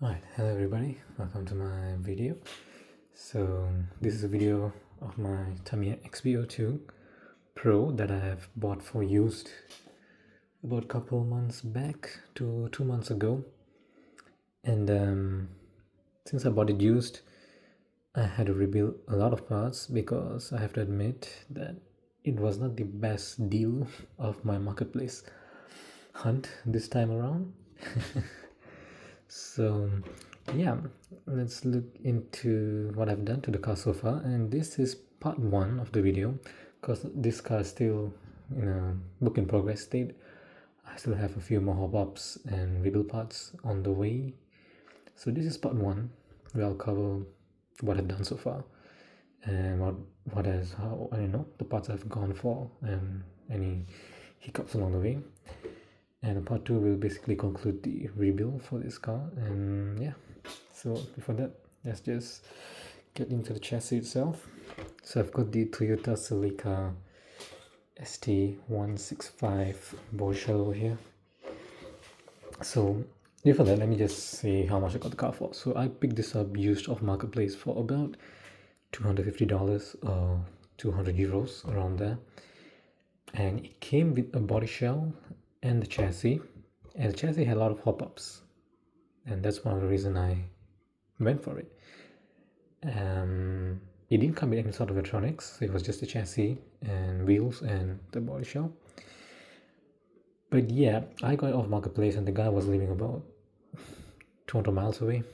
Alright, hello everybody, welcome to my video. So this is a video of my Tamiya XV-02 Pro that I have bought for used about a couple months back to 2 months ago. And since I bought it used, I had to rebuild a lot of parts because I have to admit that it was not the best deal of my marketplace hunt this time around. So yeah, let's look into what I've done to the car so far, and this is part one of the video because this car is still in a work in progress state. I still have a few more hop-ups and rebuild parts on the way. So this is part one where I'll cover what I've done so far and how the parts I've gone for and any hiccups along the way. And part 2 will basically conclude the rebuild for this car. And yeah, so before that, let's just get into the chassis itself. So I've got the Toyota Celica ST165 ball shell over here. So before that, let me just say how much I got the car for. So I picked this up used off marketplace for about $250 or 200 euros, around there. And it came with a body shell and the chassis, and the chassis had a lot of hop-ups, and that's one of the reasons I went for it. It didn't come with any sort of electronics, it was just the chassis and wheels and the body shell. But yeah, I got it off marketplace and the guy was living about 200 miles away,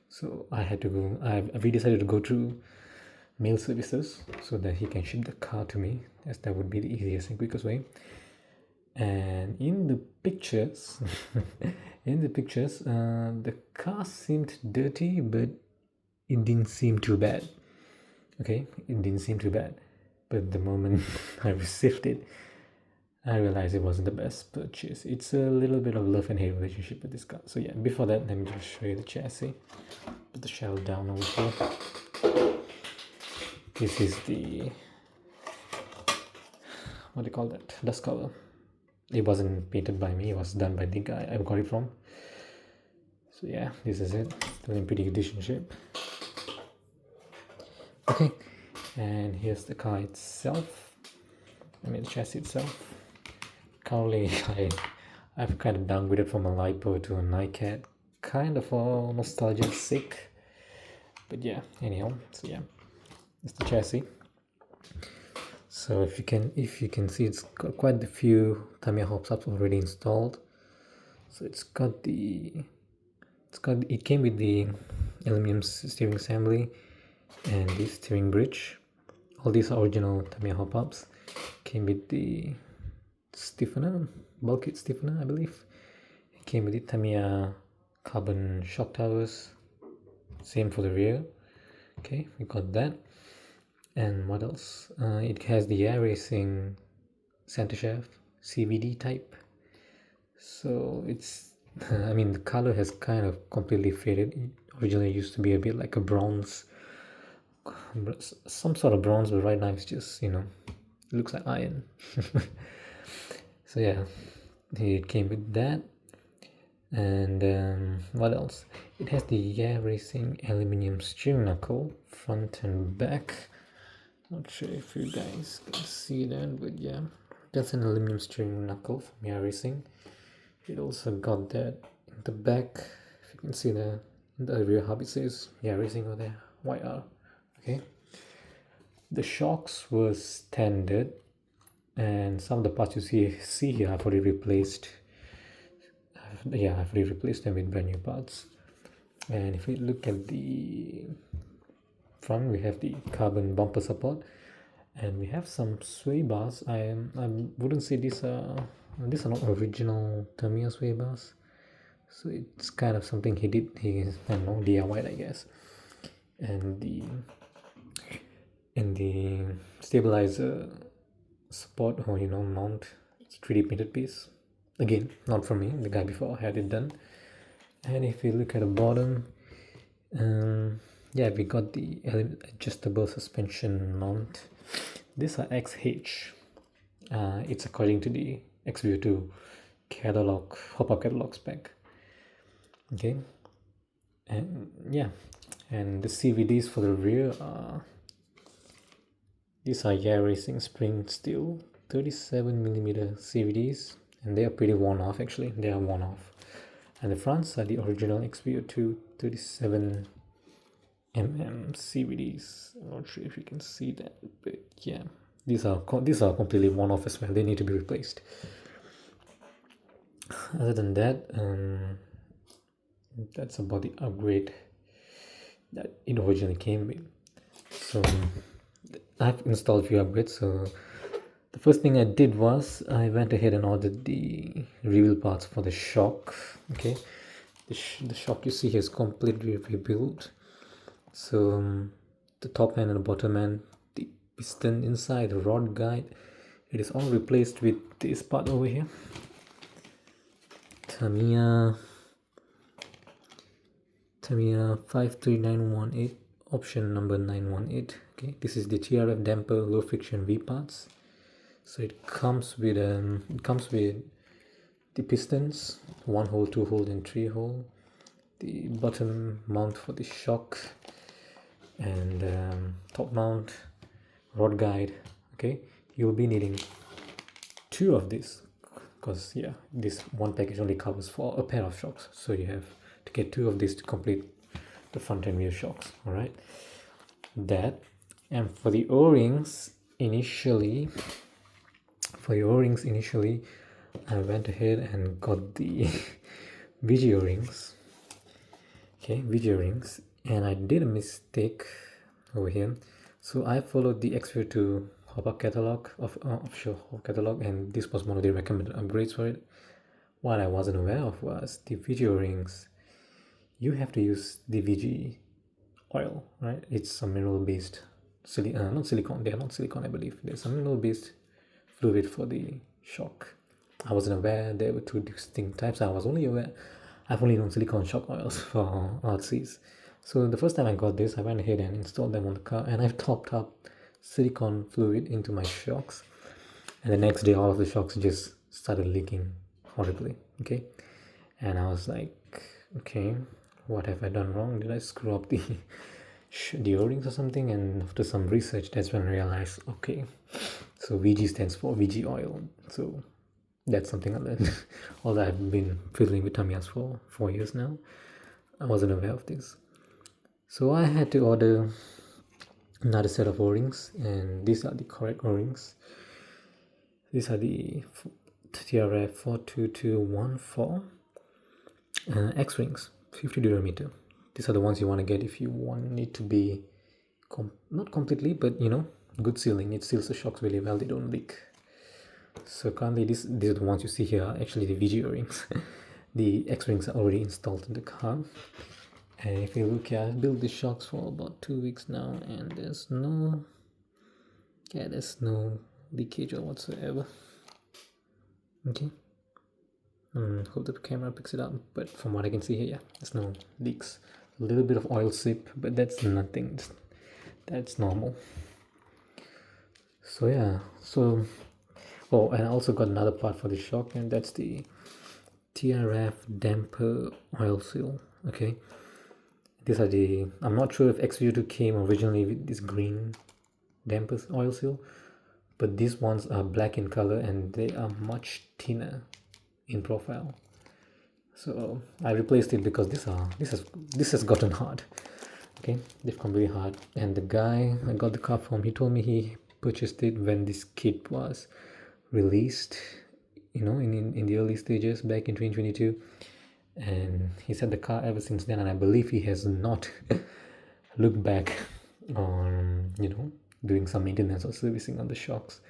so we decided to go through mail services so that he can ship the car to me, as that would be the easiest and quickest way. And in the pictures the car seemed dirty, but it didn't seem too bad. Okay, it didn't seem too bad, but the moment I received it, I realized it wasn't the best purchase. It's a little bit of love and hate relationship with this car. So yeah, before that, let me just show you the chassis. Put the shell down over here. This is the, what do you call that, dust cover. It wasn't painted by me, it was done by the guy I got it from. So yeah, this is it, still in pretty condition shape. Okay, and here's the car itself, the chassis itself. Currently I've kind of downgraded from a LiPo to a NiCad, kind of for nostalgia's sake. But yeah, anyhow, so yeah, it's the chassis. So if you can see, it's got quite a few Tamiya hubs already installed. So it came with the aluminum steering assembly and the steering bridge. All these are original Tamiya hubs. Came with the stiffener, bulkhead stiffener, I believe. It came with the Tamiya carbon shock towers. Same for the rear. Okay, we got that. And what else? It has the air racing center shaft, CVD type. So it's, the color has kind of completely faded. It originally used to be a bit like a bronze, some sort of bronze, but right now it's just, it looks like iron. So yeah, it came with that. And what else? It has the air racing aluminum steering knuckle, front and back. Not sure if you guys can see that, but yeah, that's an aluminum steering knuckle from air racing. It also got that in the back. If you can see the rear hub, it says air racing over there, YR. Okay, the shocks were standard, and some of the parts you see here I've already replaced. I've already replaced them with brand new parts. And if we look at the front, we have the carbon bumper support, and we have some sway bars. I wouldn't say these are not original Tamiya sway bars, so it's kind of something he DIY, I guess. And the stabilizer support, or mount, it's 3D printed piece. Again, not from me, the guy before had it done. And if you look at the bottom, yeah, we got the adjustable suspension mount. These are XH. It's according to the XV-02 catalog, hop-up catalog spec. Okay, And yeah, and the CVDs for the rear are, these are Racing spring steel 37mm CVDs, and they are pretty worn off. Actually, they are worn off. And the fronts are the original XV-02 37mm CVDs. I'm not sure if you can see that, but yeah, these are completely worn off as well. They need to be replaced. Other than that, that's about the upgrade that it originally came with. So I've installed a few upgrades. So the first thing I did was I went ahead and ordered the reveal parts for the shock. Okay, the shock you see here is completely rebuilt. So the top end and the bottom end, the piston inside, the rod guide, it is all replaced with this part over here. Tamiya 53918, option number 918. Okay, this is the TRF damper low friction V parts. So it comes with the pistons, 1 hole, 2 hole and 3 hole, the bottom mount for the shock, and top mount, rod guide. Okay, you'll be needing 2 of these, because yeah, this one package only covers for a pair of shocks, so you have to get 2 of these to complete the front and rear shocks. All right, that. And for the o-rings, initially I went ahead and got the VG o-rings. Okay, VG o-rings, and I did a mistake over here. So I followed the XV-02 hop-up catalog of offshore catalog, and this was one of the recommended upgrades for it. What I wasn't aware of was the VG o-rings, you have to use the VG oil, right? It's some mineral based not silicone, they are not silicone, I believe. There's some mineral based fluid for the shock. I wasn't aware there were 2 distinct types. I've only known silicone shock oils for RCs. So the first time I got this, I went ahead and installed them on the car, and I've topped up silicone fluid into my shocks, and the next day all of the shocks just started leaking horribly. Okay, and I was like, okay, what have I done wrong? Did I screw up the o-rings or something? And after some research, that's when I realized, okay, so VG stands for VG oil. So that's something I learned. Although I've been fiddling with Tamiyas for 4 years now, I wasn't aware of this. So I had to order another set of o-rings, and these are the correct o-rings. These are the TRF 42214 X rings, 50 durometer. These are the ones you want to get if you want it to be not completely, but you know, good sealing. It seals the shocks really well, they don't leak. So currently these are the ones you see here are actually the VG o-rings. The X rings are already installed in the car, and if you look here, I've built the shocks for about 2 weeks now, and there's no leakage or whatsoever. Okay, hope the camera picks it up, but from what I can see here, yeah, there's no leaks. A little bit of oil seep, but that's nothing, that's normal. So yeah, oh, and I also got another part for the shock, and that's the TRF damper oil seal. Okay, these are the, I'm not sure if XV-02 came originally with this green damper oil seal, but these ones are black in color and they are much thinner in profile. So I replaced it because this has gotten hard. Okay, they've come really hard. And the guy I got the car from, he told me he purchased it when this kit was released, you know, in the early stages back in 2022, and he's had the car ever since then, and I believe he has not looked back on, you know, doing some maintenance or servicing on the shocks.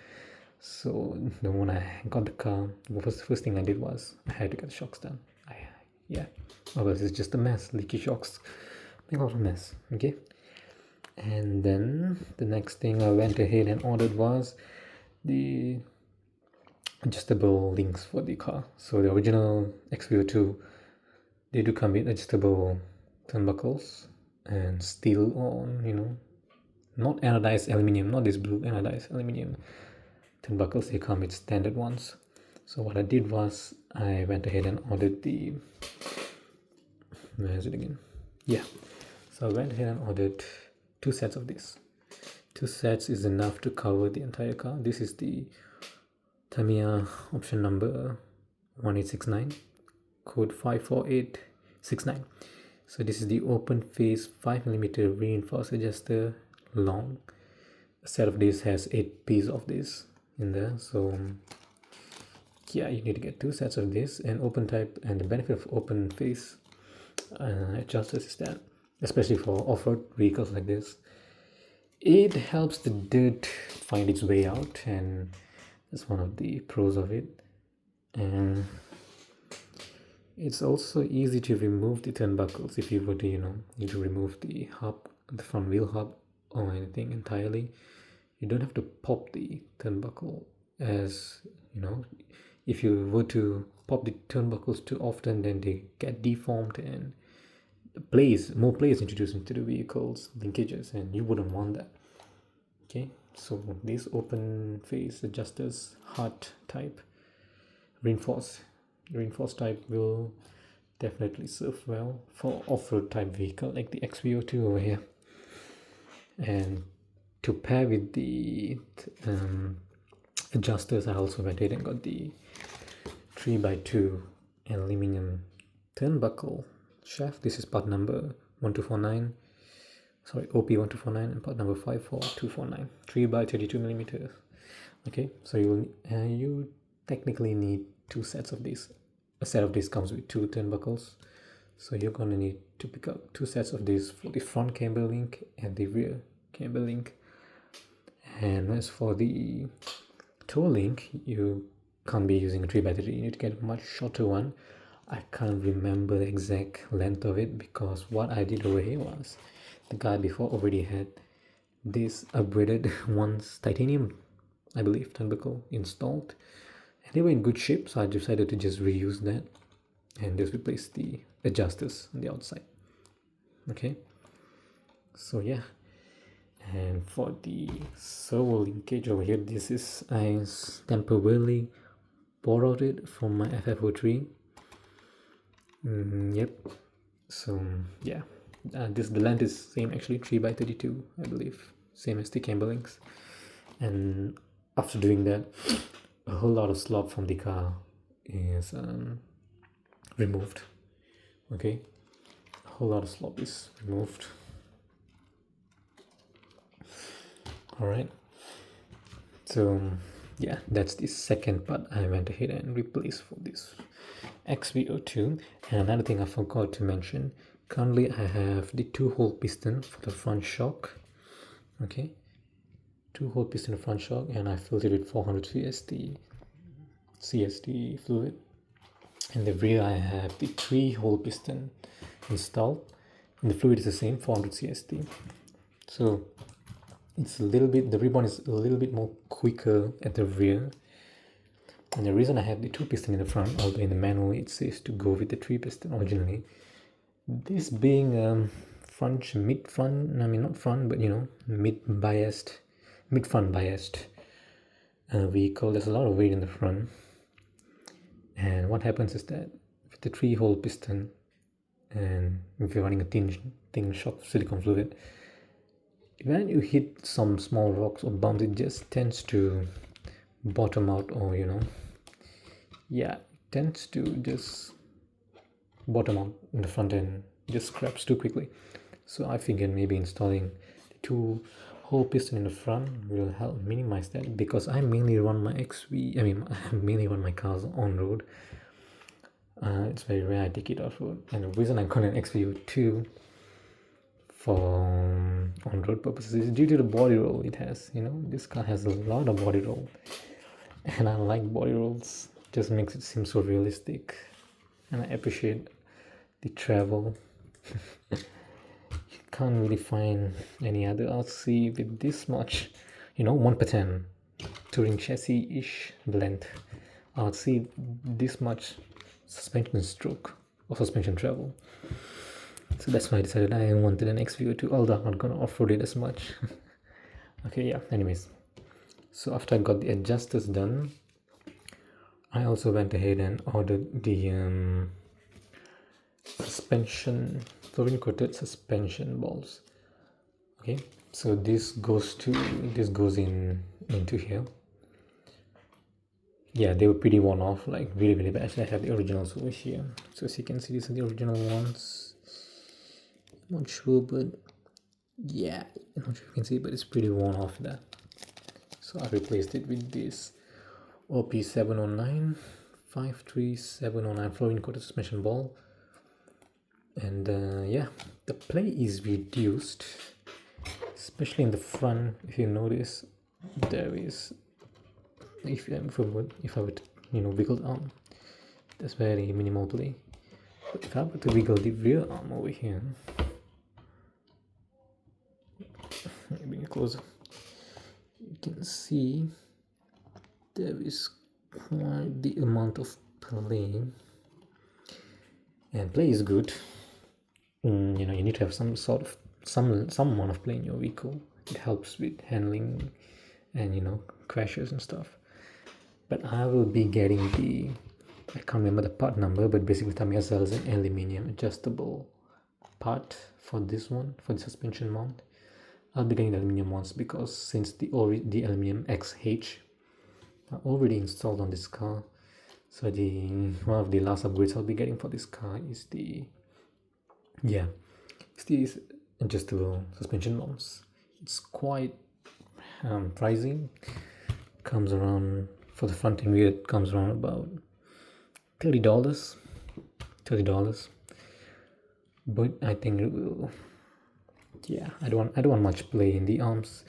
So the when I got the car, the first thing I did was I had to get the shocks done. Otherwise it's just a mess. Leaky shocks make a lot of mess. Okay, and then the next thing I went ahead and ordered was the adjustable links for the car. So the original XV-02, they do come with adjustable turnbuckles and steel on, you know, not anodized aluminum, not this blue anodized aluminum turnbuckles. They come with standard ones. So what I did was I went ahead and ordered the, where is it again, yeah, so I went ahead and ordered 2 sets of this. 2 sets is enough to cover the entire car. This is the Tamiya option number 1869, code 54869. So this is the open face 5mm reinforced adjuster long. A set of this has 8 pieces of this in there. So yeah, you need to get 2 sets of this and open type. And the benefit of open face adjusters is that, especially for off-road vehicles like this, it helps the dirt find its way out, and that's one of the pros of it. And it's also easy to remove the turnbuckles if you were to, need to remove the hub, the front wheel hub or anything entirely. You don't have to pop the turnbuckle, as if you were to pop the turnbuckles too often, then they get deformed and more players introduced into the vehicle's linkages, and you wouldn't want that. Okay, so these open face adjusters, hard type, reinforced type will definitely serve well for off-road type vehicle like the XV-02 over here. And to pair with the adjusters, I also went ahead and got the 3x2 aluminum turnbuckle shaft. This is part number 1249, sorry, OP1249, and part number 54249, 3x32mm. Okay, so you technically need 2 sets of these. A set of these comes with 2 turnbuckles, so you're gonna need to pick up 2 sets of these for the front camber link and the rear camber link. And as for the toe link, you can't be using a 3x3. You need to get a much shorter one. I can't remember the exact length of it, because what I did over here was the guy before already had this upgraded one's titanium, I believe, turnbuckle installed, and they were in good shape, so I decided to just reuse that and just replace the adjusters on the outside. Okay, so yeah. And for the servo linkage over here, this is, I temporarily borrowed it from my FF03. Yep, so yeah, the length is same, actually 3x32, I believe, same as the camber links. And after doing that, a whole lot of slop from the car is removed. Okay, a whole lot of slop is removed. All right, so yeah, that's the second part I went ahead and replaced for this XV-02. And another thing I forgot to mention, currently I have the 2-hole piston for the front shock. Okay, 2-hole piston front shock, and I filled it with 400 CST fluid. In the rear I have the 3-hole piston installed, and the fluid is the same, 400 CST. So it's a little bit, the rebound is a little bit more quicker at the rear. And the reason I have the 2 piston in the front, although in the manual it says to go with the 3 piston originally, this being mid front biased vehicle, there's a lot of weight in the front. And what happens is that with the 3-hole piston, and if you're running a thin shock silicone fluid, when you hit some small rocks or bumps, it just tends to bottom out, or tends to just bottom out in the front end, just scraps too quickly. So I figured maybe installing the 2-hole piston in the front will help minimize that, because I mainly run my cars on road. It's very rare I take it off road, and the reason I got an XV-02 for on-road purposes is due to the body roll it has. This car has a lot of body roll, and I like body rolls. It just makes it seem so realistic, and I appreciate the travel. You can't really find any other RC with this much, 1/10 touring chassis-ish length RC, this much suspension stroke or suspension travel. So that's why I decided I wanted an XV-02, although I'm not gonna off-road it as much. Okay, yeah, anyways, so after I got the adjusters done, I also went ahead and ordered the suspension fluorine coated suspension balls. Okay, so this goes into here. Yeah, they were pretty worn off, like really bad. Actually, I have the originals over here, so as you can see, these are the original ones. I'm not sure, but yeah, I'm not sure if you can see, but it's pretty worn off there. So I replaced it with this OP709 53709 fluorine coated suspension ball. And yeah, the play is reduced, especially in the front. If you notice, there is, if I would wiggle the arm, that's very minimal play. But if I were to wiggle the rear arm over here, let me bring it closer, you can see there is quite the amount of play, and play is good. You need to have some amount of play in your vehicle. It helps with handling and crashes and stuff. But I will be getting the, I can't remember the part number, but basically Tamiya sells an aluminium adjustable part for this one, for the suspension mount. I'll be getting the aluminium ones because since the aluminium XH are already installed on this car, so one of the last upgrades I'll be getting for this car is it's these adjustable suspension mounts. It's quite pricey. Comes around, for the front and rear, it comes around about $30. But I think it will, yeah, I don't want much play in the arms.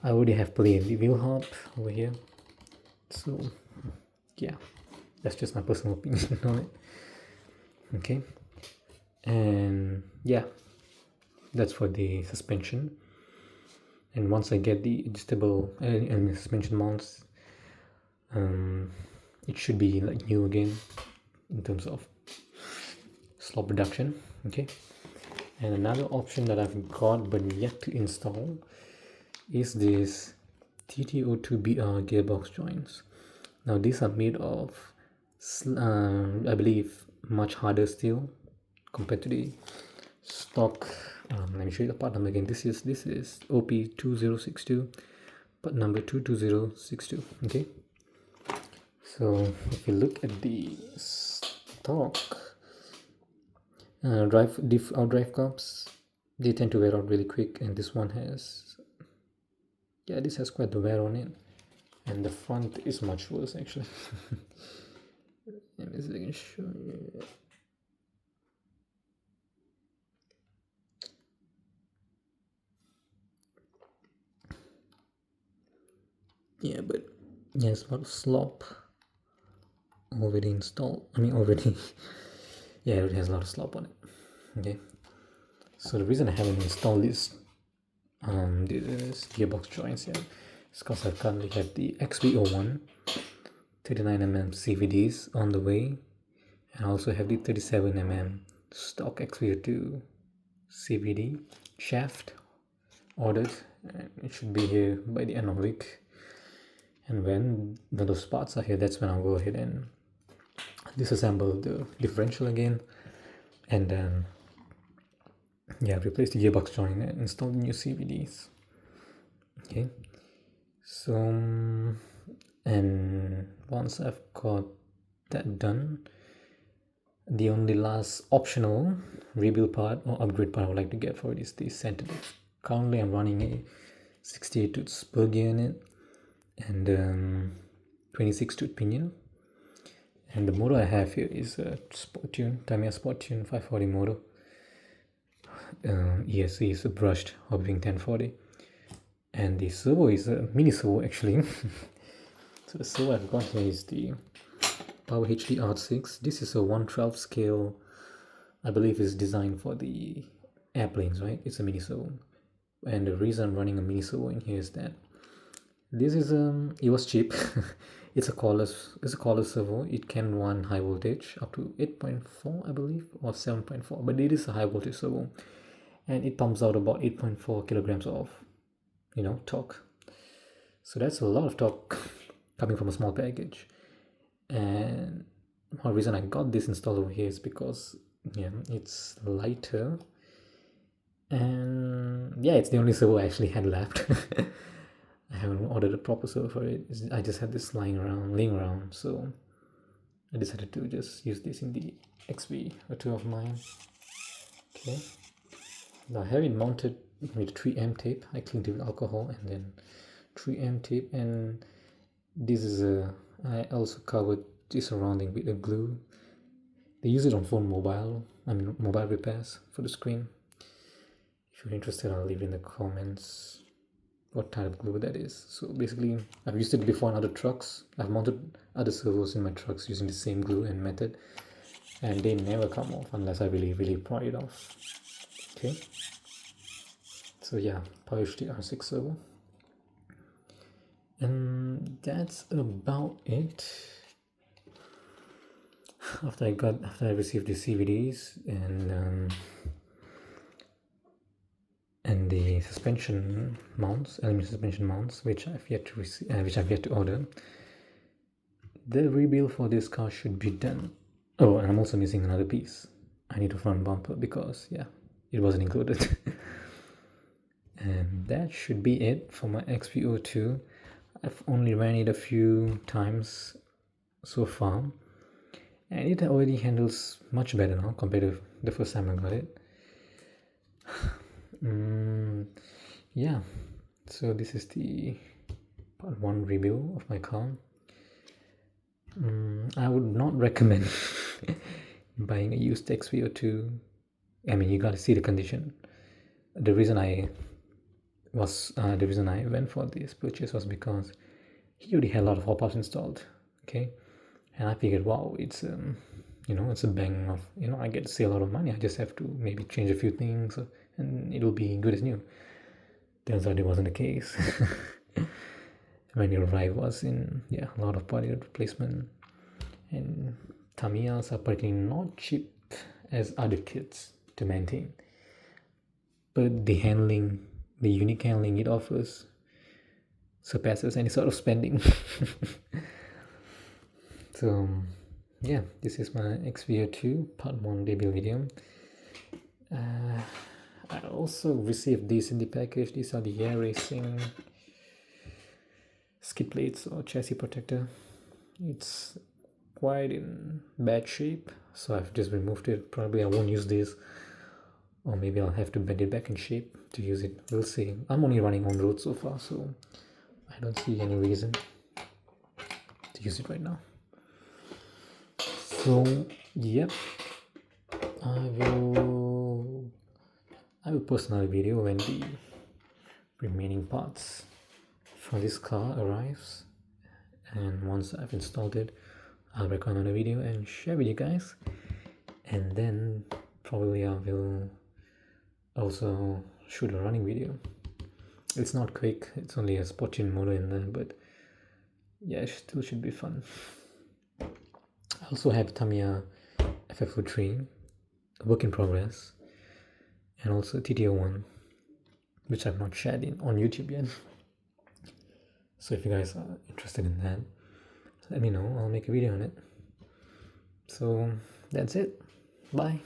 I already have play in the wheel hub over here, so yeah, that's just my personal opinion on it. Okay, and yeah, that's for the suspension. And once I get the adjustable suspension mounts, it should be like new again in terms of slop reduction. Okay, and another option that I've got but yet to install is this TT02BR gearbox joints. Now these are made of I believe much harder steel compared to the stock. Let me show you the part number again. This is OP2062, part number 22062. Okay, so if you look at the stock drive cups, they tend to wear out really quick, and this one has, yeah, this has quite the wear on it, and the front is much worse actually. Let me see if I can show you. Yeah, but yeah, it's a lot of slop already installed. Yeah, it has a lot of slop on it. Okay, so the reason I haven't installed this gearbox joints yet is because I currently have the XV-01 39mm CVDs on the way, and I also have the 37mm stock XV-02 CVD shaft ordered, and it should be here by the end of the week. And when those parts are here, that's when I'll go ahead and disassemble the differential again, and then yeah, replace the gearbox joint and install the new CVDs. Okay, so and once I've got that done, the only last optional rebuild part or upgrade part I would like to get for it is the center diff. Currently I'm running a 68 tooth spur gear in it, and 26 tooth pinion, and the motor I have here is a Sport Tune, Tamiya Sport Tune 540 motor. ESC is a brushed Hobbywing 1040, and the servo is a mini servo actually. So the servo I've got here is the Power HD R6. This is a 1/12 scale, I believe is designed for the airplanes, right? It's a mini servo, and the reason I'm running a mini servo in here is that this is it was cheap. It's a cordless servo. It can run high voltage up to 8.4 I believe, or 7.4, but it is a high voltage servo, and it pumps out about 8.4 kilograms of torque. So that's a lot of torque coming from a small package. And one reason I got this installed over here is because it's lighter And yeah, it's the only servo I actually had left. I haven't ordered a proper servo for it. I just had this laying around, so I decided to just use this in the XV-02 of mine. Okay, now I have it mounted with 3M tape. I cleaned it with alcohol and then 3M tape, and this is I also covered this surrounding with a glue. They use it on mobile repairs for the screen. If you're interested, I'll leave in the comments what type of glue that is. So basically, I've used it before on other trucks. I've mounted other servos in my trucks using the same glue and method, and they never come off unless I really pry it off. Okay, so yeah, polished the R6 servo, and that's about it. After I received the CVDs and the suspension mounts, aluminum suspension mounts, which I've yet to receive, which I've yet to order. The rebuild for this car should be done. Oh, and I'm also missing another piece. I need a front bumper because yeah, it wasn't included. And that should be it for my XV-02. I've only ran it a few times so far, and it already handles much better now compared to the first time I got it. Yeah, so this is the part 1 review of my car. I would not recommend buying a used XV-02. I mean, you gotta see the condition. The reason I went for this purchase was because he already had a lot of hot parts installed. Okay, and I figured, wow, it's it's a bang of, I get to save a lot of money. I just have to maybe change a few things and it'll be good as new. Turns out it wasn't the case. When it arrived was in a lot of body replacement, and Tamiyas are particularly not cheap as other kits to maintain, but the unique handling it offers surpasses any sort of spending. So yeah, this is my XV-02 part 1 debut video. I also received these in the package. These are the air racing skid plates or chassis protector. It's quite in bad shape, so I've just removed it. Probably I won't use this, or maybe I'll have to bend it back in shape to use it. We'll see. I'm only running on road so far, so I don't see any reason to use it right now. So yep, I will post another video when the remaining parts for this car arrives, and once I've installed it, I'll record another video and share with you guys. And then probably I will also shoot a running video. It's not quick, it's only a sport tune motor in there, but yeah, it still should be fun. I also have Tamiya FF03, a work in progress, and also TT01, which I've not shared on YouTube yet. So if you guys are interested in that, let me know. I'll make a video on it. So that's it. Bye.